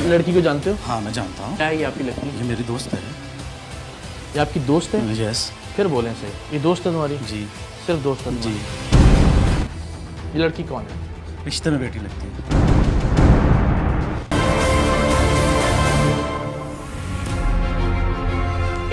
लड़की को जानते हो? हाँ मैं जानता हूँ। क्या है ये आपकी लड़की? ये मेरी दोस्त है। ये आपकी दोस्त है? यस। फिर बोलें सही, ये दोस्त है तुम्हारी? जी। सिर्फ दोस्त है जी। तुम्हारी? ये लड़की कौन है? रिश्ते में बेटी लगती है।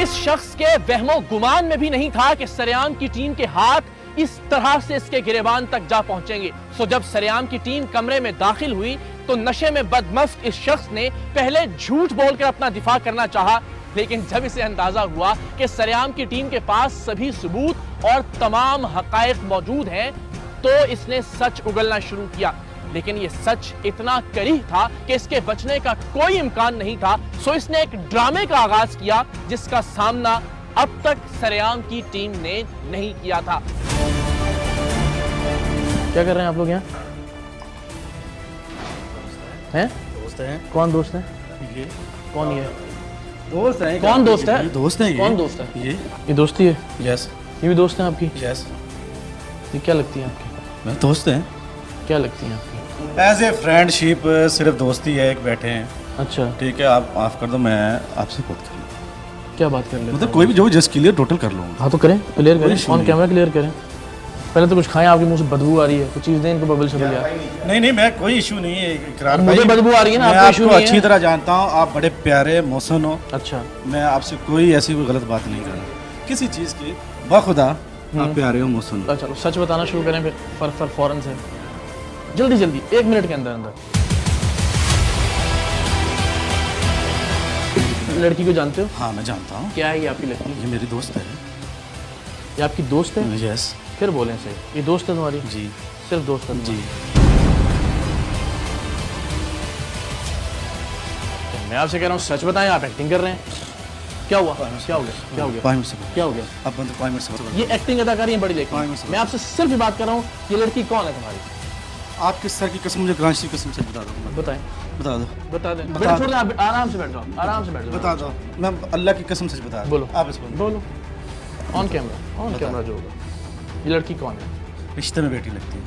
इस शख्स के वहमो गुमान में भी नहीं था कि सरेआम की टीम के हाथ इस तरह से इसके गिरेबान तक जा पहुंचेंगे। सो जब सरेआम की टीम कमरे में दाखिल हुई तो नशे में बदमस्त इस शख्स ने पहले झूठ बोलकर अपना दिफा करना चाहा, लेकिन जब इसे अंदाजा हुआ कि सरेआम की टीम के पास सभी सबूत और तमाम हकायक मौजूद हैं, तो इसने सच उगलना शुरू किया। लेकिन ये सच इतना करीह था कि इसके बचने का कोई इम्कान नहीं था। सो इसने एक ड्रामे का आगाज किया जिसका सामना अब तक सरेआम की टीम ने नहीं किया था। क्या कर रहे हैं आप लोग यहाँ? हैं? दोस्त है। कौन दोस्त है? ये कौन ये? दोस्त है। कौन दोस्त है? दोस्त है। कौन दोस्त है? ये दोस्ती है? यस। ये भी दोस्त है आपकी? यस। ये क्या लगती है आपकी? मैं दोस्त है। क्या लगती है आपकी? एज ए फ्रेंडशिप सिर्फ दोस्ती है, एक बैठे हैं। अच्छा, ठीक है, आप माफ कर दो, मैं आपसे बात कर लूँ। क्या बात कर लेते मतलब कोई भी जो जस्ट क्लियर टोटल कर लूँगा। हाँ तो करें, क्लियर करें, issue ऑन नहीं। कैमरा क्लियर करें। पहले तो कुछ खाएं, आपके मुंह से बदबू आ रही है, कुछ चीज़ दें इनको, बबल शबल यार। नहीं मैं कोई इशू नहीं है, इकरार मुझे भाई। बदबू आ रही है ना, मैं आपको issue आपको नहीं है? अच्छी तरह जानता हूँ, आप बड़े प्यारे मोहसिन हो। अच्छा, मैं आपसे कोई ऐसी कोई गलत बात नहीं कर रहा किसी चीज़ की। बखुदा आप प्यारे हो, मोहसिन हो। चलो सच बताना शुरू करें फिर फौरन से, जल्दी जल्दी, 1 मिनट के अंदर अंदर। लड़की को जानते हो? हाँ मैं जानता हूँ। क्या है ये आपकी लड़की? ये मेरी दोस्त है। ये आपकी दोस्त है? यस। फिर बोलें सही, ये दोस्त है तुम्हारी? जी। सिर्फ दोस्त है जी। मैं आपसे कह रहा हूँ सच बताएं, आप एक्टिंग कर रहे हैं। क्या हुआ? क्या हो गया? क्या हो गया? 5 मिनट से क्या हो गया? अब बंद 5 मिनट से ये एक्टिंग अदाकारी है बड़ी, लेकिन मैं आपसे सिर्फ बात कर रहा हूँ, ये लड़की कौन है तुम्हारी? आप किस तरह की कसम, मुझे ग्रांच की कसम से बता दो। बताएं। बता दो। बता दें। बता बेटा दो। छोड़ दें, आप आराम से बैठ जाओ, आराम से बैठ जाओ। बता दो, मैं अल्लाह की कसम से बता दो। बोलो। आप इसको बोलो। ऑन कैमरा जो होगा। ये लड़की कौन है? रिश्ते में बेटी लगती है।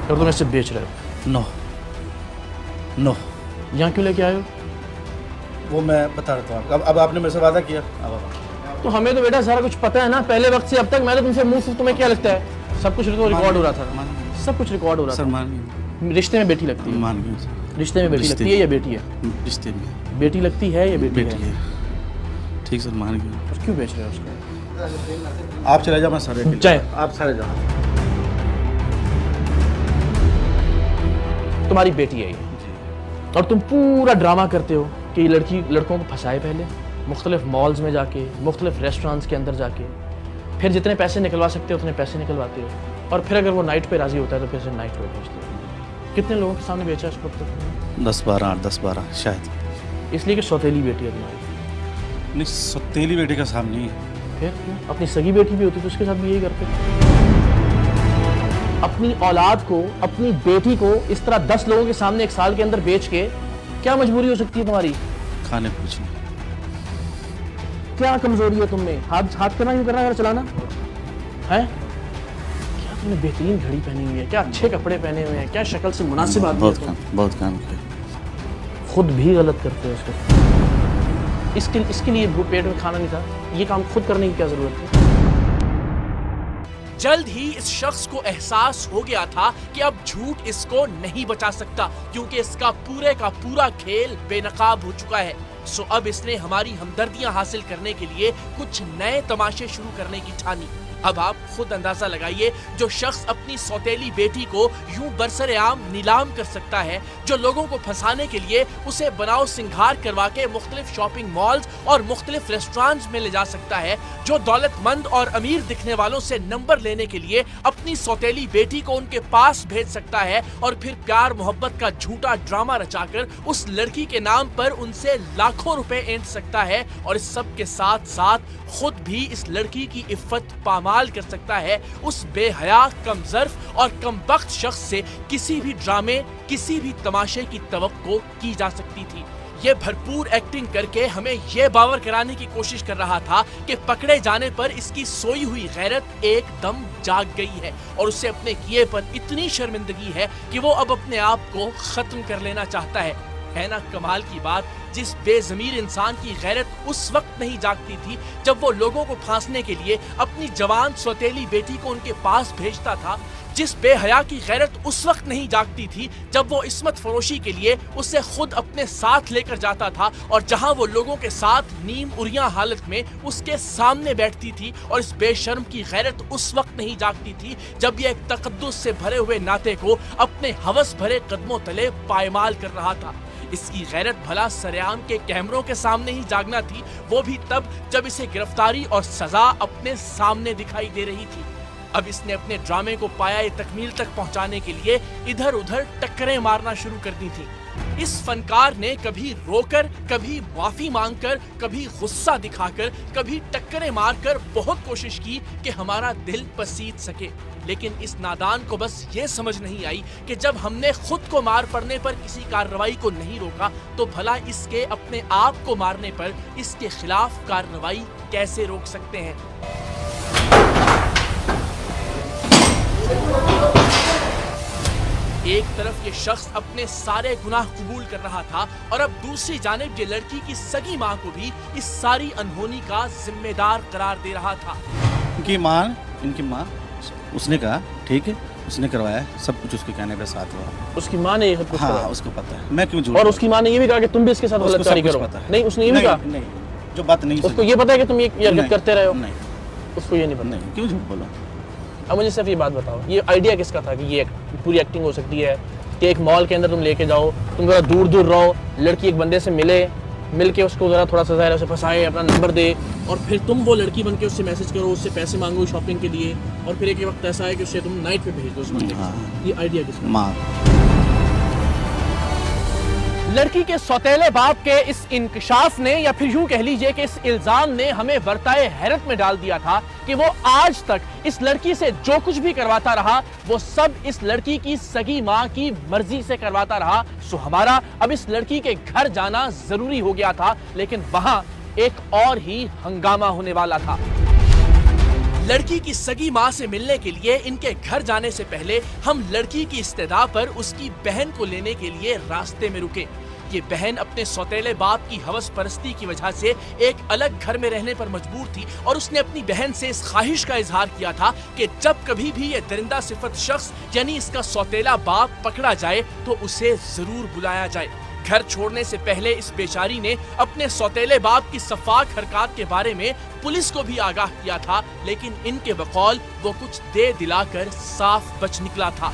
और तुम इससे बेच रहे हो? नो। यहाँ क्यों लेके आए हो? वो मैं बता देता हूँ आपको। अब आपने मेरे से वादा किया, अब आप तो हमें तो बेटा सारा कुछ पता है ना, पहले वक्त से अब तक। मैं तो तुमसे मुंह से, तुम्हें क्या लगता है सब कुछ तो रिकॉर्ड हो रहा था? सब कुछ रिकॉर्ड हो रहा सर था। मान रिश्ते में बेटी लगती है? मान गए सर। रिश्ते में बेटी रिश्ते लगती है या बेटी है? रिश्ते में बेटी लगती है या बेटी बेटी है? है। ठीक सर, मान गए। और क्यों बेच रहे हो उसको? आप चले जाओ, मैं सारे जाए। आप सारे जाओ। तुम्हारी बेटी है ये, और तुम पूरा ड्रामा करते हो कि ये लड़की लड़कों को फंसाए, पहले मुख्तलिफ मॉल्स में जाके, मुख्तलिफ रेस्टोरेंट्स के अंदर जाके, फिर जितने पैसे निकलवा सकते हो उतने पैसे निकलवाते हो, और फिर अगर वो नाइट पे राजी होता है तो फिर से नाइट पे भेजते हो। कितने लोगों के सामने बेचा इसको अब तक? 10-12 शायद। इसलिए कि सौतेली बेटी है तुम्हारी? नहीं, सौतेली बेटी का सामने ही है। फिर क्यों? अपनी सगी बेटी भी होती तो उसके साथ भी यही करते। अपनी औलाद को, अपनी बेटी को इस तरह 10 लोगों के सामने 1 साल के अंदर बेच के क्या मजबूरी हो सकती है तुम्हारी? खाने पूछने। क्या कमजोरी है तुमने? हाथ करना क्यों करना है चलाना है? क्या तुमने बेहतरीन घड़ी पहनी हुई है, क्या अच्छे कपड़े पहने हुए हैं, क्या शक्ल से मुनासिब आदमी है तुम? बहुत काम किया। खुद भी गलत करते हो इसके लिए पेट में खाना नहीं था, ये काम खुद करने की क्या जरूरत है? जल्द ही इस शख्स को एहसास हो गया था कि अब झूठ इसको नहीं बचा सकता, क्योंकि इसका पूरे का पूरा खेल बेनकाब हो चुका है। सो अब इसने हमारी हमदर्दियां हासिल करने के लिए कुछ नए तमाशे शुरू करने की ठानी। अब आप खुद अंदाजा लगाइए, जो शख्स अपनी सौतेली बेटी को यूं बरसरे-आम नीलाम कर सकता है, जो लोगों को फंसाने के लिए उसे बनाओ सिंगार करवा के मुख्तलिफ शॉपिंग मॉल्स और मुख्तलिफ रेस्टोरेंट्स में ले जा सकता है, जो दौलतमंद और अमीर दिखने वालों से नंबर लेने के लिए अपनी सौतेली बेटी को उनके पास भेज सकता है, और फिर प्यार मोहब्बत का झूठा ड्रामा रचाकर उस लड़की के नाम पर उनसे लाखों रुपए ऐंठ सकता है, और इस सब के साथ साथ खुद भी इस लड़की की इफ्फत पामाल कर सकता है, उस बेहया, कमजर्फ और कमबख्त शख्स से किसी भी ड्रामे, किसी भी तमाशे की तवक्को की जा सकती थी। ये भरपूर एक्टिंग करके हमें ये बावर कराने की कोशिश कर रहा था कि पकड़े जाने पर इसकी सोई हुई गैरत एकदम जाग गई है और उसे अपने किए पर इतनी शर्मिंदगी है कि वो अब अपने आप को खत्म कर लेना चाहता है ना कमाल की बात। जिस बेजमीर इंसान की गैरत उस वक्त नहीं जागती थी जब वो लोगों को फांसने के लिए अपनी जवान सौतेली बेटी को उनके पास भेजता था, जिस बेहया की गैरत उस वक्त नहीं जागती थी जब वो इस्मत फरोशी के लिए उसे खुद अपने साथ लेकर जाता था और जहां वो लोगों के साथ नीम उरिया हालत में उसके सामने बैठती थी, और इस बेशर्म की गैरत उस वक्त नहीं जागती थी जब ये एक तकद्दुस से भरे हुए नाते को अपने हवस भरे कदमों तले पायमाल कर रहा था। इसकी गैरत भला सरेआम के कैमरों के सामने ही जागना थी, वो भी तब जब इसे गिरफ्तारी और सजा अपने सामने दिखाई दे रही थी। अब इसने अपने ड्रामे को पाया तकमील तक पहुंचाने के लिए इधर उधर टक्करें मारना शुरू कर दी थी। इस फनकार ने कभी रोकर, कभी माफी मांगकर, कभी गुस्सा दिखाकर, कभी टक्करें मारकर बहुत कोशिश की कि हमारा दिल पसीज सके, लेकिन इस नादान को बस ये समझ नहीं आई कि जब हमने खुद को मार पड़ने पर किसी कार्रवाई को नहीं रोका तो भला इसके अपने आप को मारने पर इसके खिलाफ कार्रवाई कैसे रोक सकते हैं। एक तरफ ये शख्स अपने सारे गुनाह कबूल कर रहा था और अब दूसरी जानिब ये लड़की की सगी माँ को भी इस सारी अनहोनी का जिम्मेदार करार दे रहा था। इनकी माँ उसने कहा ठीक है, उसने करवाया, सब कुछ उसके कहने पे साथ हुआ। उसकी माँ ने ये सब कुछ हाँ, कराया? उसको पता है, मैं क्यों झूठ। और उसकी माँ ने ये भी कहा कि तुम भी इसके साथ बलात्कारी करो? नहीं, उसने ये भी कहा? नहीं, जो बात नहीं, उसको ये पता है कि तुम ये हरकत करते रहे हो? नहीं, उसको ये नहीं पता। नहीं, क्यों झूठ बोला? अब मुझे सिर्फ ये बात बताओ, ये आइडिया किसका था कि ये पूरी एक्टिंग हो सकती है कि एक मॉल के अंदर तुम लेके जाओ, तुम जरा दूर दूर रहो, लड़की एक बंदे से मिल के उसको जरा थोड़ा सा ज़ाहिर उसे फंसाए, अपना नंबर दे, और फिर तुम वो लड़की बन के उससे मैसेज करो, उससे पैसे मांगो शॉपिंग के लिए, और फिर एक वक्त ऐसा है कि उससे तुम नाइट पे भेज दो उस बंदे को। ये आइडिया किसका? माँ। लड़की के सौतेले बाप के इस इंकशाफ ने, या फिर यूं कह लीजिए कि इस इल्जाम ने हमें बरताए हैरत में डाल दिया था कि वो आज तक इस लड़की से जो कुछ भी करवाता रहा वो सब इस लड़की की सगी माँ की मर्जी से करवाता रहा। सो हमारा अब इस लड़की के घर जाना जरूरी हो गया था, लेकिन वहां एक और ही हंगामा होने वाला था। लड़की की सगी माँ से मिलने के लिए इनके घर जाने से पहले हम लड़की की इस्तदा पर उसकी बहन को लेने के लिए रास्ते में रुके। ये बहन अपने सौतेले बाप की हवस परस्ती की वजह से एक अलग घर में रहने पर मजबूर थी और उसने अपनी बहन से इस ख्वाहिश का इजहार किया था कि जब कभी भी ये दरिंदा सिफत शख्स यानी इसका सौतेला बाप पकड़ा जाए तो उसे जरूर बुलाया जाए। घर छोड़ने से पहले इस बेचारी ने अपने सौतेले बाप की सफाक हरकत के बारे में पुलिस को भी आगाह किया था, लेकिन इनके बकौल वो कुछ दे दिलाकर साफ बच निकला था।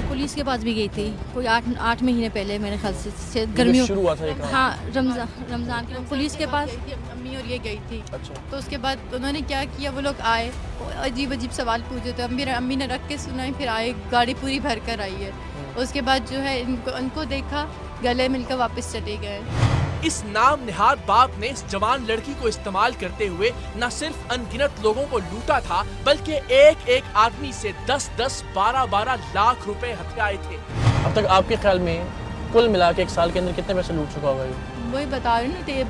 पुलिस के पास भी गई थी कोई 8 महीने पहले मेरे ख्याल से गर्मियों शुरू हुआ था ये काम? हाँ, रमजान के पुलिस के पास अम्मी और ये गई थी। अच्छा। तो उसके बाद उन्होंने क्या किया, वो लोग आए, अजीब अजीब सवाल पूछे थे, अम्मी ने रख के सुनाई, फिर आए, गाड़ी पूरी भर कर आई है। उसके बाद जो है इनको देखा, गले मिलकर वापस चले गए। इस नाम निहाद बाप ने इस जवान लड़की को इस्तेमाल करते हुए न सिर्फ अनगिनत लोगों को लूटा था, बल्कि एक एक आदमी से 10-10, 12-12 लाख रुपए हथियाए थे। अब तक आपके ख्याल में कुल मिला के 1 साल के अंदर कितने पैसे लूट चुका होगा ये? वही बता रहे थे,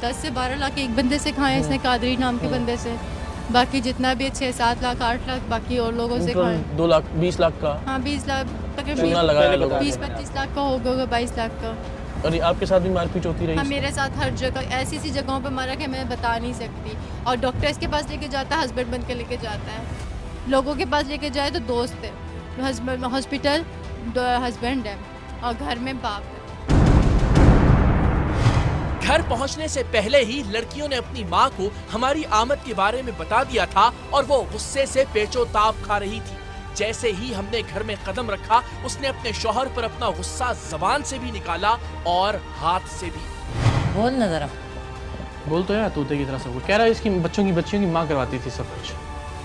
10 से 12 लाख एक बंदे से खाए इसने, कादरी नाम के बंदे से। बाकी जितना भी 6-7 लाख 8 लाख बाकी और लोगों से खाए। 2 लाख 20 लाख का? हाँ, 20 लाख चूना लगाया लोगों ने। 20-25 लाख का होगा, 22 लाख का। और ये आपके साथ भी मारपीट होती रही? हाँ, मेरे साथ हर जगह ऐसी जगहों पर मारा कि मैं बता नहीं सकती। और डॉक्टर इसके पास लेके जाता है, हस्बैंड बन के लेके जाता है। लोगों के पास लेके जाए तो दोस्त है, हस्बैंड हॉस्पिटल हस्बैंड है और घर में बाप है। घर पहुंचने से पहले ही लड़कियों ने अपनी मां को हमारी आमद के बारे में बता दिया था और वो गुस्से से पेचो-ताप खा रही थी। जैसे ही हमने घर में कदम रखा, उसने अपने शौहर पर अपना गुस्सा जबान से भी निकाला और हाथ से भी। बोल ना जरा। बोल तो यार तोते की तरह सब कुछ कह रहा है। इसकी बच्चियों की माँ करवाती थी सब कुछ।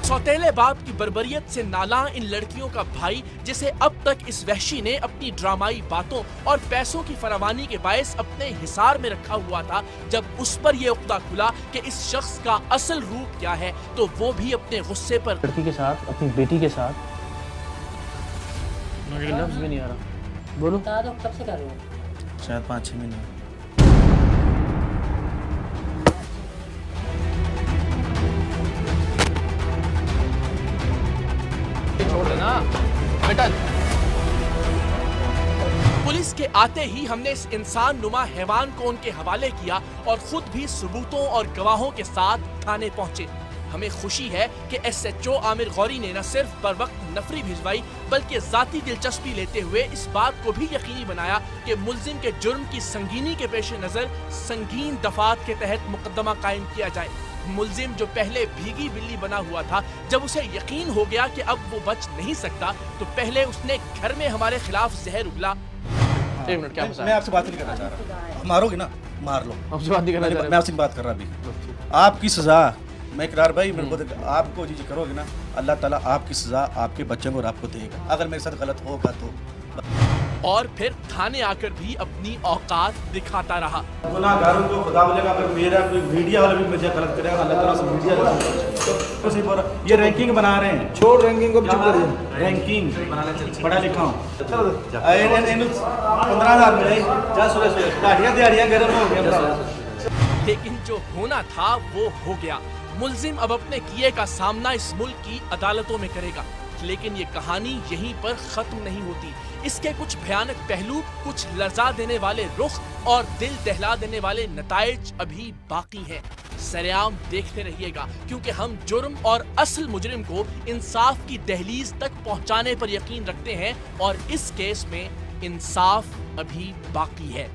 सौतेले बाप की बर्बरियत से नाला इन लड़कियों का भाई, जिसे अब तक इस वहशी ने अपनी ड्रामाई बातों और पैसों की फरावानी के बायस अपने हिसार में रखा हुआ था, जब उस पर यह उक्ता खुला कि इस शख्स का असल रूप क्या है, तो वो भी अपने गुस्से पर लड़की के साथ, अपनी बेटी के साथ मुझे लफ्ज़ भी नहीं आ रहा, बोलो। बता दो कब से कर रहे हो? शायद 5-6 महीने। छोड़ देना बेटा। पुलिस के आते ही हमने इस इंसान नुमा हैवान को उनके हवाले किया और खुद भी सबूतों और गवाहों के साथ थाने पहुंचे। हमें खुशी है कि SHO आमिर गौरी ने न सिर्फ बर वक्त नफरी भिजवाई बल्कि जाती दिलचस्पी लेते हुए इस बात को भी यकीनी बनाया कि मुल्जिम के जुर्म की संगीनी के पेश नजर संगीन दफात के तहत मुकदमा कायम किया जाए। मुल्जिम जो पहले भीगी बिल्ली बना हुआ था, जब उसे यकीन हो गया कि अब वो बच नहीं सकता तो पहले उसने घर में हमारे खिलाफ जहर उगला। एक मिनट, क्या फंसा? मैं आपसे बात नहीं करना चाह रहा। मारोगे ना, मार लो। आपसे बात नहीं करना चाह मैं रहे। आपसे बात कर रहा अभी। आपकी सजा, मैं इकरार भाई मेरे को आपको जी करोगे ना, अल्लाह ताला आपकी सजा आपके बच्चों को और आपको देगा, अगर मेरे साथ गलत होगा तो। और फिर थाने आकर भी अपनी औकात दिखाता रहा। गुनाहगारों को खुदा बोलेगा, अगर मेरा कोई मीडिया वाला भी मुझे गलत करेगा, अल्लाह ताला से मीडिया तो सही बोल रहा। ये रैंकिंग बना रहे हैं, छोड़ रैंकिंग को, चुप करिए। रैंकिंग पढ़ा लिखा हूँ, 15,000 मिले, दाढ़ियाँ दिहाड़ियाँ गर्म हो गया। लेकिन जो होना था वो हो गया। मुल्जिम अब अपने किए का सामना इस मुल्क की अदालतों में करेगा। लेकिन ये कहानी यहीं पर खत्म नहीं होती। इसके कुछ भयानक पहलू, कुछ लर्जा देने वाले रुख और दिल दहला देने वाले नताइज अभी बाकी हैं। सरेआम देखते रहिएगा, क्योंकि हम जुर्म और असल मुजरिम को इंसाफ की दहलीज तक पहुंचाने पर यकीन रखते हैं और इस केस में इंसाफ अभी बाकी है।